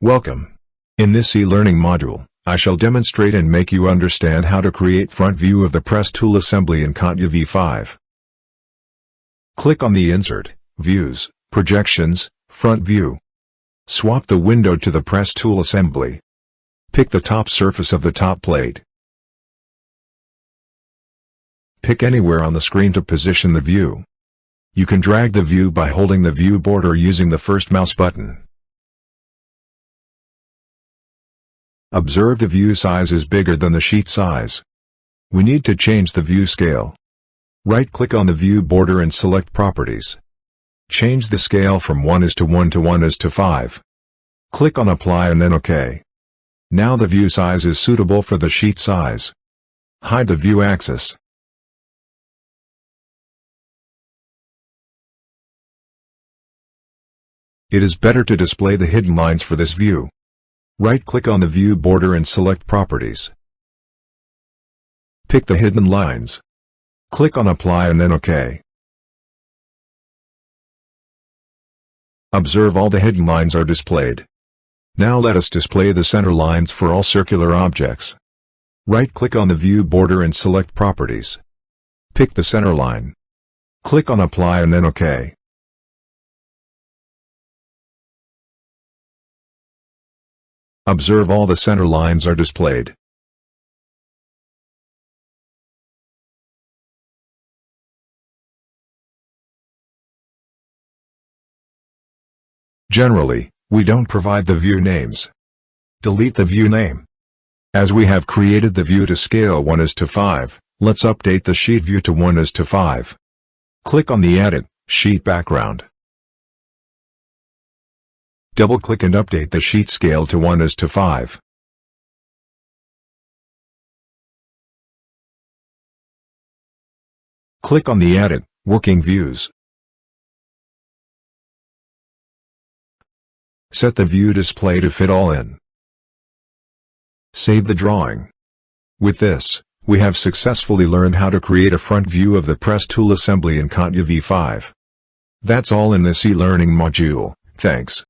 Welcome. In this e-learning module, I shall demonstrate and make you understand how to create front view of the press tool assembly in CATIA V5. Click on the Insert, Views, Projections, Front View. Swap the window to the press tool assembly. Pick the top surface of the top plate. Pick anywhere on the screen to position the view. You can drag the view by holding the view border using the first mouse button. Observe the view size is bigger than the sheet size. We need to change the view scale. Right-click on the view border and select Properties. Change the scale from 1:1 to 1:5. Click on Apply and then OK. Now the view size is suitable for the sheet size. Hide the view axis. It is better to display the hidden lines for this view. Right-click on the view border and select Properties. Pick the hidden lines. Click on Apply and then OK. Observe all the hidden lines are displayed. Now let us display the center lines for all circular objects. Right-click on the view border and select Properties. Pick the center line. Click on Apply and then OK. Observe all the center lines are displayed. Generally, we don't provide the view names. Delete the view name. As we have created the view to scale 1:5, let's update the sheet view to 1:5. Click on the Edit, Sheet Background. Double-click and update the sheet scale to 1:5. Click on the Edit, Working Views. Set the view display to fit all in. Save the drawing. With this, we have successfully learned how to create a front view of the press tool assembly in CATIA V5. That's all in this e-learning module. Thanks.